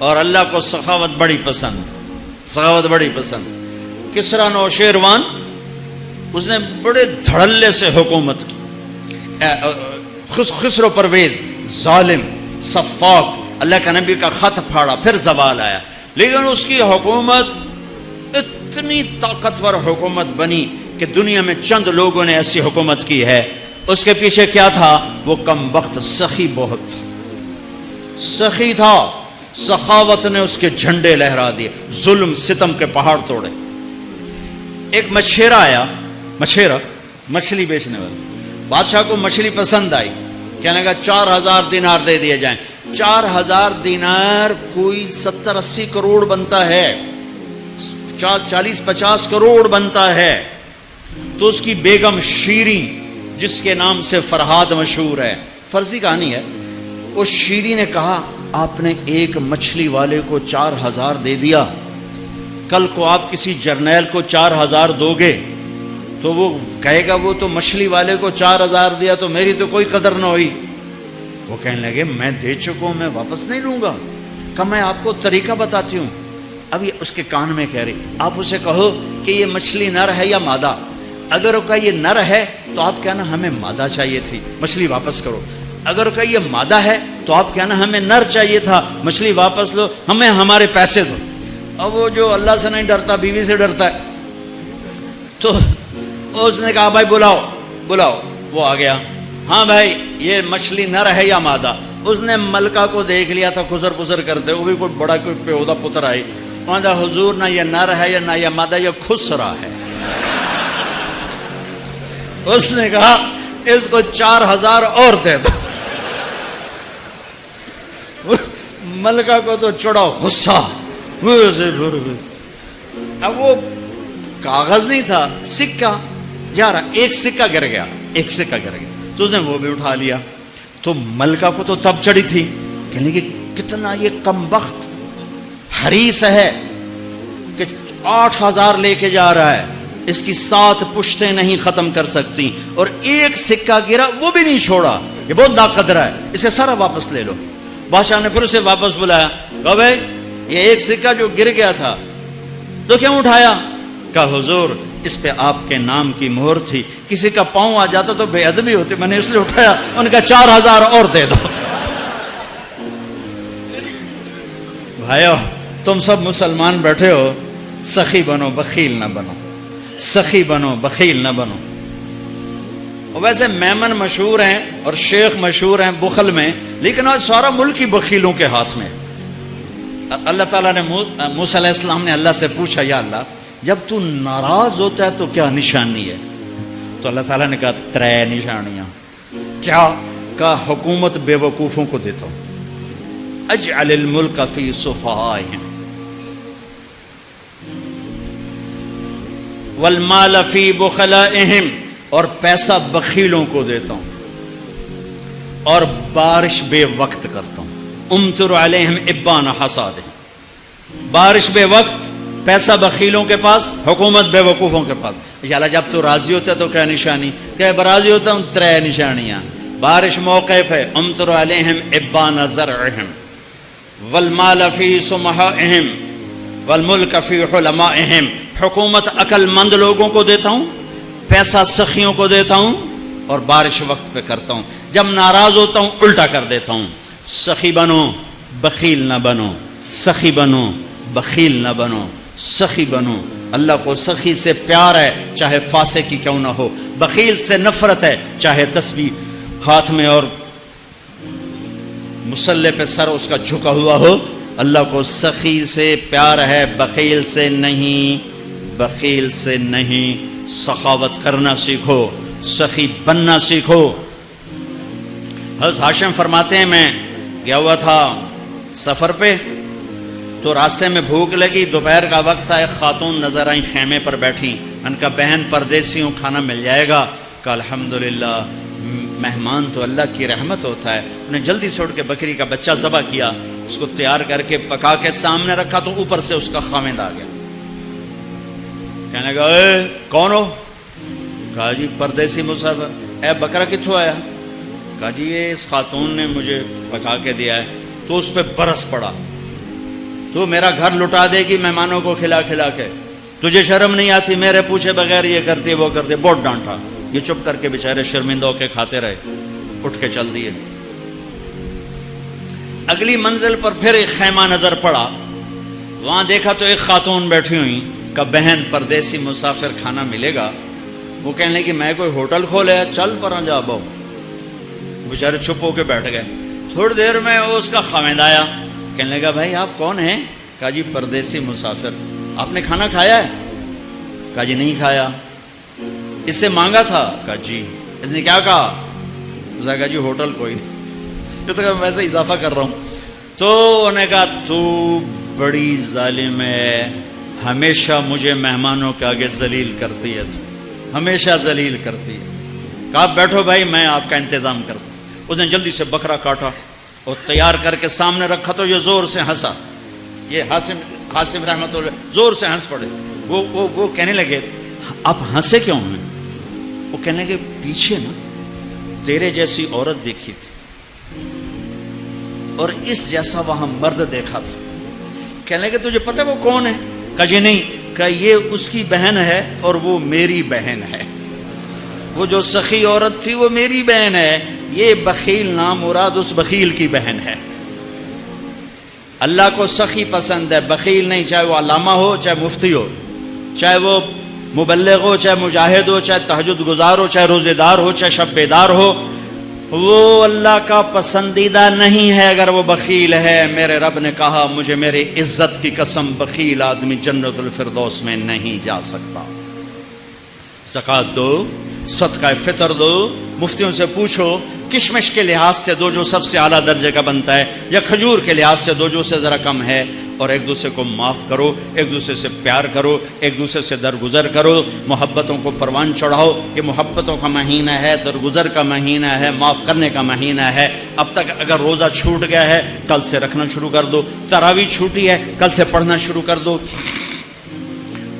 اور اللہ کو سخاوت بڑی پسند، سخاوت بڑی پسند۔ کسرا نوشیروان اس نے بڑے دھڑلے سے حکومت کی، خسرو پرویز ظالم صفاق، اللہ کا نبی کا خط پھاڑا، پھر زوال آیا، لیکن اس کی حکومت اتنی طاقتور حکومت بنی کہ دنیا میں چند لوگوں نے ایسی حکومت کی ہے۔ اس کے پیچھے کیا تھا؟ وہ کم وقت سخی بہت تھا، سخی تھا، سخاوت نے اس کے جھنڈے لہرا دیے، ظلم ستم کے پہاڑ توڑے۔ ایک مچھیرا آیا، مچھیرا مچھلی بیچنے والا، بادشاہ کو مچھلی پسند آئی، کہنے لگا 4000 دینار دے دیے جائیں۔ 4000 دینار کوئی 70-80 کروڑ بنتا ہے، 40-50 کروڑ بنتا ہے۔ تو اس کی بیگم شیریں، جس کے نام سے فرہاد مشہور ہے، فرضی کہانی ہے، اس شیریں نے کہا آپ نے ایک مچھلی والے کو 4000 دے دیا، کل کو آپ کسی جرنیل کو 4000 دو گے تو وہ کہے گا وہ تو مچھلی والے کو 4000 دیا تو میری تو کوئی قدر نہ ہوئی۔ وہ کہنے لگے میں دے چکا ہوں، میں واپس نہیں لوں گا۔ کہ میں آپ کو طریقہ بتاتی ہوں۔ اب یہ اس کے کان میں کہہ رہی، آپ اسے کہو کہ یہ مچھلی نر ہے یا مادہ، اگر وہ کہا یہ نر ہے تو آپ کہنا ہمیں مادہ چاہیے تھی، مچھلی واپس کرو۔ اگر وہ کہا یہ مادہ ہے تو آپ کہنا ہمیں نر چاہیے تھا، مچھلی واپس لو، ہمیں ہمارے پیسے دو۔ اب وہ جو اللہ سے نہیں ڈرتا بیوی سے ڈرتا ہے، تو اس نے کہا بھائی بلاؤ بلاؤ۔ وہ آ گیا، ہاں بھائی یہ مچھلی نر ہے یا مادہ؟ اس نے ملکہ کو دیکھ لیا تھا خسر پسر کرتے، وہ بھی کوئی بڑا کوئی پیودہ پتر آئی، وہاں دا حضور نہ یہ نر ہے یا نہ یہ مادہ، یہ خسرا ہے۔ اس نے کہا اس کو 4000 اور دے دو۔ ملکہ کو تو چڑھا غصہ، اب وہ کاغذ نہیں تھا، سکہ جا رہا، ایک سکہ گر گیا، ایک سکہ گر گیا، تو اس نے وہ بھی اٹھا لیا۔ تو ملکہ کو تو تب چڑھی تھی، کہنے کہ کتنا یہ کم بخت حریص ہے کہ 8000 لے کے جا رہا ہے، اس کی 7 پشتیں نہیں ختم کر سکتی، اور ایک سکہ گرا وہ بھی نہیں چھوڑا، یہ بہت ناقدر ہے، اسے سارا واپس لے لو۔ بادشاہ نے پھر اسے واپس بلایا، کہا بھائی یہ ایک سکہ جو گر گیا تھا تو کیوں اٹھایا؟ کہا حضور اس پہ آپ کے نام کی مہر تھی، کسی کا پاؤں آ جاتا تو بے ادبی ہوتی، میں نے اس لیے اٹھایا۔ انہوں نے کہا 4000 اور دے دو۔ بھائیو تم سب مسلمان بیٹھے ہو، سخی بنو بخیل نہ بنو، سخی بنو بخیل نہ بنو۔ اور ویسے میمن مشہور ہیں اور شیخ مشہور ہیں بخل میں، لیکن آج سارا ملک ہی بخیلوں کے ہاتھ میں۔ اللہ تعالیٰ نے موسیٰ علیہ السلام نے اللہ سے پوچھا یا اللہ جب تو ناراض ہوتا ہے تو کیا نشانی ہے؟ تو اللہ تعالیٰ نے کہا 3 نشانیاں۔ کیا؟ کہا حکومت بے وقوفوں کو دیتا ہوں، اجعل الملک فی صفہائہم والمال فی بخلائہم، اور پیسہ بخیلوں کو دیتا ہوں، اور بارش بے وقت کرتا ہوں، امطر علیہم ابان حصادہم، بارش بے وقت، پیسہ بخیلوں کے پاس، حکومت بے وقوفوں کے پاس۔ انشاءاللہ جب تو راضی ہوتا ہے تو کیا نشانی؟ کہ راضی ہوتا ہوں 3 نشانیاں، بارش موقع پہ، امطر علیہم ابان زرعہم والمال فی سمحائہم والملک فی حلمائہم، حکومت عقل مند لوگوں کو دیتا ہوں، پیسہ سخیوں کو دیتا ہوں، اور بارش وقت پہ کرتا ہوں، جب ناراض ہوتا ہوں الٹا کر دیتا ہوں۔ سخی بنو بخیل نہ بنو، سخی بنو بخیل نہ بنو، سخی بنو۔ اللہ کو سخی سے پیار ہے چاہے فاسق کی کیوں نہ ہو، بخیل سے نفرت ہے چاہے تسبیح ہاتھ میں اور مصلے پہ سر اس کا جھکا ہوا ہو۔ اللہ کو سخی سے پیار ہے، بخیل سے نہیں، بخیل سے نہیں۔ سخاوت کرنا سیکھو، سخی بننا سیکھو۔ حضرت ہاشم فرماتے ہیں میں گیا ہوا تھا سفر پہ، تو راستے میں بھوک لگی، دوپہر کا وقت تھا، ایک خاتون نظر آئیں خیمے پر بیٹھی، ان کا بہن پردیسی ہوں، کھانا مل جائے گا؟ کہ الحمدللہ، مہمان تو اللہ کی رحمت ہوتا ہے۔ انہیں جلدی سے اٹھ کے بکری کا بچہ ذبح کیا، اس کو تیار کر کے پکا کے سامنے رکھا، تو اوپر سے اس کا خاوند آ گیا، کہنے لگا اے کون ہو؟ کہا جی پردیسی مسافر۔ اے بکرا کتھوں آیا؟ کہا جی یہ اس خاتون نے مجھے پکا کے دیا ہے۔ تو اس پہ برس پڑا، تو میرا گھر لٹا دے گی مہمانوں کو کھلا کھلا کے, تجھے شرم نہیں آتی, میرے پوچھے بغیر یہ کرتی وہ کرتی. بہت ڈانٹا. یہ چپ کر کے بیچارے شرمندہ ہو کے کھاتے رہے, اٹھ کے چل دیے. اگلی منزل پر پھر ایک خیمہ نظر پڑا, وہاں دیکھا تو ایک خاتون بیٹھی ہوئی. کہ بہن پردیسی مسافر کھانا ملے گا؟ وہ کہنے لگی میں کوئی ہوٹل کھولے, چل پر جا بہو. بیچارے چپ ہو کے بیٹھ گئے. تھوڑی دیر میں اس کا خاوند آیا, کہنے لگا بھائی آپ کون ہیں؟ کہا جی پردیسی مسافر. آپ نے کھانا کھایا ہے؟ کہا جی نہیں کھایا. اس سے مانگا تھا؟ کہا جی. اس نے کیا کہا؟ اس نے کہا جی ہوٹل کوئی نہیں. جو تو میں سے اضافہ کر رہا ہوں. تو انہوں نے کہا تو بڑی ظالم ہے, ہمیشہ مجھے مہمانوں کے آگے ذلیل کرتی ہے, تو ہمیشہ ذلیل کرتی ہے. کہا بیٹھو بھائی میں آپ کا انتظام کرتا ہوں. اس نے جلدی سے بکرا کاٹا اور تیار کر کے سامنے رکھا تو یہ زور سے ہنسا. یہ حاسم رحمۃ اللہ زور سے ہنس پڑے. وہ کہنے لگے آپ ہنسے کیوں ہیں؟ وہ کہنے لگے پیچھے نا تیرے جیسی عورت دیکھی تھی اور اس جیسا وہاں مرد دیکھا تھا. کہنے لگے تجھے پتہ وہ کون ہے؟ کہا جی نہیں. کہا یہ اس کی بہن ہے اور وہ میری بہن ہے. وہ جو سخی عورت تھی وہ میری بہن ہے. یہ بخیل نام مراد اس بخیل کی بہن ہے. اللہ کو سخی پسند ہے, بخیل نہیں. چاہے وہ علامہ ہو, چاہے مفتی ہو, چاہے وہ مبلغ ہو, چاہے مجاہد ہو, چاہے تہجد گزار ہو, چاہے روزے دار ہو, چاہے شب بیدار ہو, وہ اللہ کا پسندیدہ نہیں ہے اگر وہ بخیل ہے. میرے رب نے کہا مجھے میری عزت کی قسم بخیل آدمی جنت الفردوس میں نہیں جا سکتا. زکوٰۃ دو, صدقہ فطر دو. مفتیوں سے پوچھو کشمش کے لحاظ سے دو جو سب سے اعلیٰ درجے کا بنتا ہے, یا کھجور کے لحاظ سے دو جو سے ذرا کم ہے. اور ایک دوسرے کو معاف کرو, ایک دوسرے سے پیار کرو, ایک دوسرے سے درگزر کرو, محبتوں کو پروان چڑھاؤ. یہ محبتوں کا مہینہ ہے, درگزر کا مہینہ ہے, معاف کرنے کا مہینہ ہے. اب تک اگر روزہ چھوٹ گیا ہے کل سے رکھنا شروع کر دو. تراویح چھوٹی ہے کل سے پڑھنا شروع کر دو.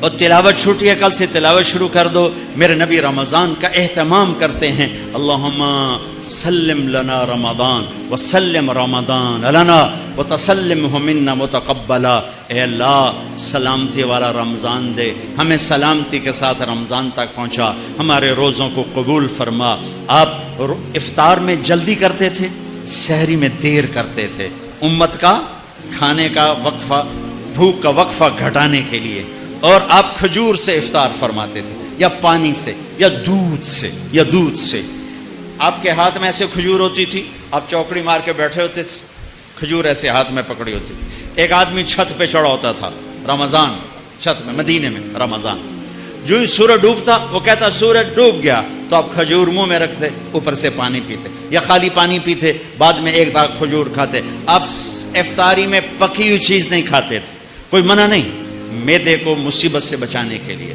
اور تلاوت چھوٹی ہے کل سے تلاوت شروع کر دو. میرے نبی رمضان کا اہتمام کرتے ہیں. اللہم سلم لنا رمضان وسلم رمضان لنا وتسلمہ منا متقبلا. اے اللہ سلامتی والا رمضان دے, ہمیں سلامتی کے ساتھ رمضان تک پہنچا, ہمارے روزوں کو قبول فرما. آپ افطار میں جلدی کرتے تھے, سحری میں دیر کرتے تھے, امت کا کھانے کا وقفہ, بھوک کا وقفہ گھٹانے کے لیے. اور آپ کھجور سے افطار فرماتے تھے, یا پانی سے, یا دودھ سے. آپ کے ہاتھ میں ایسے کھجور ہوتی تھی, آپ چوکڑی مار کے بیٹھے ہوتے تھے, کھجور ایسے ہاتھ میں پکڑی ہوتی تھی. ایک آدمی چھت پہ چڑھا ہوتا تھا رمضان, چھت میں مدینے میں رمضان, جو ہی سورج ڈوبتا وہ کہتا سورج ڈوب گیا, تو آپ کھجور منہ میں رکھتے, اوپر سے پانی پیتے, یا خالی پانی پیتے, بعد میں ایک داغ کھجور کھاتے. آپ افطاری میں پکی ہوئی چیز نہیں کھاتے تھے, کوئی منع نہیں, معدے کو مصیبت سے بچانے کے لیے.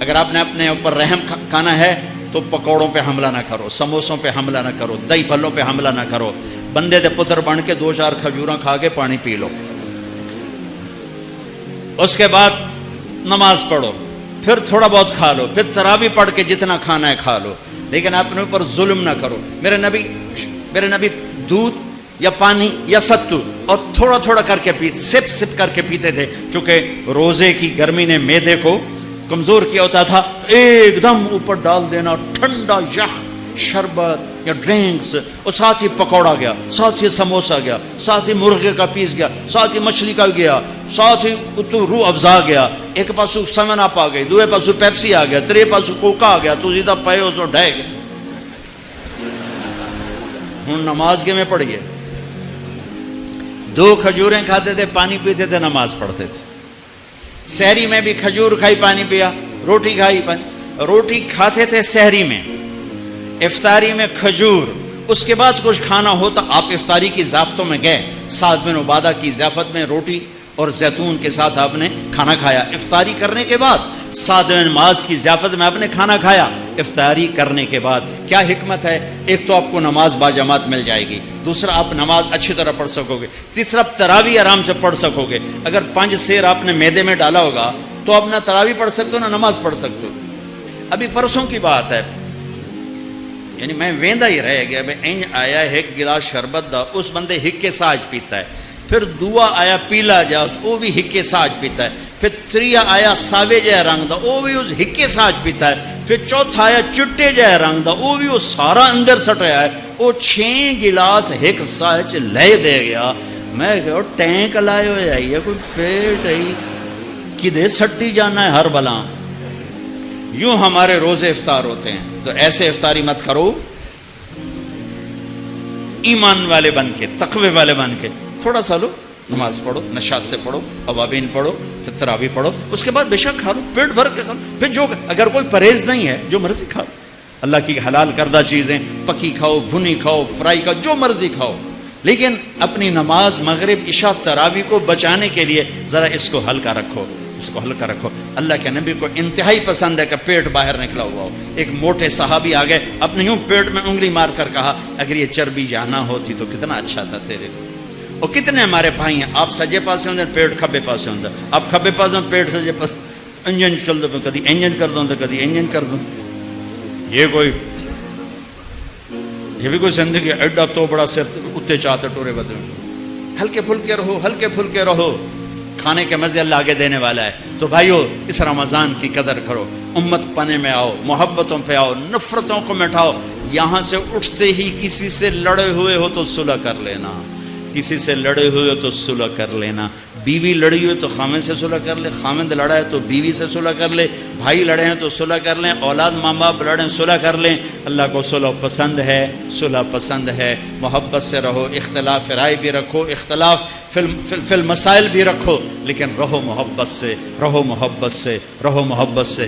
اگر آپ نے اپنے اوپر رحم کھانا ہے تو پکوڑوں پہ حملہ نہ کرو, سموسوں پہ حملہ نہ کرو, دہی پھلوں پہ حملہ نہ کرو. بندے دے پتر بن کے 2-4 کھجوراں کھا کے پانی پی لو. اس کے بعد نماز پڑھو, پھر تھوڑا بہت کھا لو, پھر تراویح پڑھ کے جتنا کھانا ہے کھا لو, لیکن اپنے اوپر ظلم نہ کرو. میرے نبی دودھ یا پانی یا ستو اور تھوڑا تھوڑا کر کے سپ کر کے پیتے تھے, چونکہ روزے کی گرمی نے معدے کو کمزور کیا ہوتا تھا. ایک دم اوپر ڈال دینا ٹھنڈا یخ شربت یا ڈرنکس, اور ساتھ ہی پکوڑا گیا, ساتھ ہی سموسا گیا, ساتھ ہی مرغے کا پیس گیا, ساتھ ہی مچھلی کا گیا, ساتھ ہی روح افزا گیا. ایک پاسو سیون اپ آ گئی, دوسرے پاسو پیپسی آ گیا, تیرے پاسو کوکا آ گیا, تو سیدھا پے اس ڈھے گیا. ہوں نماز کے میں پڑھیے, 2 کھجوریں کھاتے تھے, پانی پیتے تھے, نماز پڑھتے تھے. سحری میں بھی کھجور کھائی, پانی پیا, روٹی کھائی, روٹی کھاتے تھے سحری میں, افطاری میں کھجور. اس کے بعد کچھ کھانا ہو تو آپ افطاری کی ضیافتوں میں گئے, سعد بن عبادہ کی ضیافت میں روٹی اور زیتون کے ساتھ آپ نے کھانا کھایا. افطاری کرنے کے بعد سعد بن معاذ کی ضیافت میں آپ نے کھانا کھایا. افطاری کرنے کے بعد کیا حکمت ہے؟ ایک تو آپ کو نماز باجماعت مل جائے گی, دوسرا آپ نماز اچھی طرح پڑھ سکو گے, تیسرا آپ تراویح آرام سے پڑھ سکو گے. اگر 5 سیر آپ نے معدے میں ڈالا ہوگا تو آپ نہ تراویح پڑھ سکتے ہو نہ نماز پڑھ سکتے ہو. ابھی پرسوں کی بات ہے, یعنی میں ویندا ہی رہ گیا, انج آیا ایک گلاس شربت دا, اس بندے ہک کے ساج پیتا ہے, پھر دوا آیا پیلا جا وہ بھی ہکے ساج پیتا ہے، پھر تریا آیا ساوے جہ رنگ دا وہ بھی اس ہکے ساج پیتا ہے، پھر چوتھا آیا چٹے جہ رنگ دا وہ بھی وہ سارا اندر سٹیا ہے، وہ 6 گلاس ایک ساج لے دے گیا۔ میں کہ ٹینک لائے ہو جائیے کوئی پیٹ ہے کدے سٹی جانا ہے ہر بلا۔ یوں ہمارے روزے افطار ہوتے ہیں، تو ایسے افطاری مت کرو، ایمان والے بن کے، تقوی والے بن کے تھوڑا سا لو، نماز پڑھو، نشاط سے پڑھو، اوابین پڑھو، پھر تراوی پڑھو، اس کے بعد بے شک کھا لو، پیٹ بھر کے کھا لو، پھر جو اگر کوئی پرہیز نہیں ہے جو مرضی کھا لو، اللہ کی حلال کردہ چیزیں پکی کھاؤ، بھنی کھاؤ، فرائی کھاؤ، جو مرضی کھاؤ، لیکن اپنی نماز مغرب عشاء تراوی کو بچانے کے لیے ذرا اس کو ہلکا رکھو، اس کو ہلکا رکھو۔ اللہ کے نبی کو انتہائی پسند ہے کہ پیٹ باہر نکلا ہوا ہو۔ ایک موٹے صحابی آ گئے، اپنے یوں پیٹ میں انگلی مار کر کہا اگر یہ چربی جانا ہوتی تو کتنا اچھا تھا تیرے کو۔ اور کتنے ہمارے بھائی ہیں، آپ سجے پاسے ہوندے پیٹ کھبے پاسے ہوندے، آپ کھبے پاسے ہوندے پیٹ سجے پاس، انجن چل دو کدی انجن کر دو تو کدی انجن کر دو۔ یہ بھی کوئی زندگی ایڈا تو بڑا سر اتنے چاہتے ٹورے بدے۔ ہلکے پھلکے رہو، ہلکے پھلکے رہو، کھانے کے مزے اللہ آگے دینے والا ہے۔ تو بھائیو اس رمضان کی قدر کرو، امت پنے میں آؤ، محبتوں پہ آؤ، نفرتوں کو مٹاؤ۔ یہاں سے اٹھتے ہی کسی سے لڑے ہوئے ہو تو صلح کر لینا، کسی سے لڑے ہوئے ہو تو صلح کر لینا۔ بیوی لڑی ہوئی تو خامد سے صلح کر لے، خامد لڑا ہے تو بیوی سے صلح کر لے، بھائی لڑے ہیں تو صلح کر لیں، اولاد ماں باپ لڑے ہیں صلح کر لیں۔ اللہ کو صلح پسند ہے، صلح پسند ہے۔ محبت سے رہو، اختلاف رائے بھی رکھو، اختلاف فی المسائل بھی رکھو، لیکن رہو محبت سے، رہو محبت سے، رہو محبت سے۔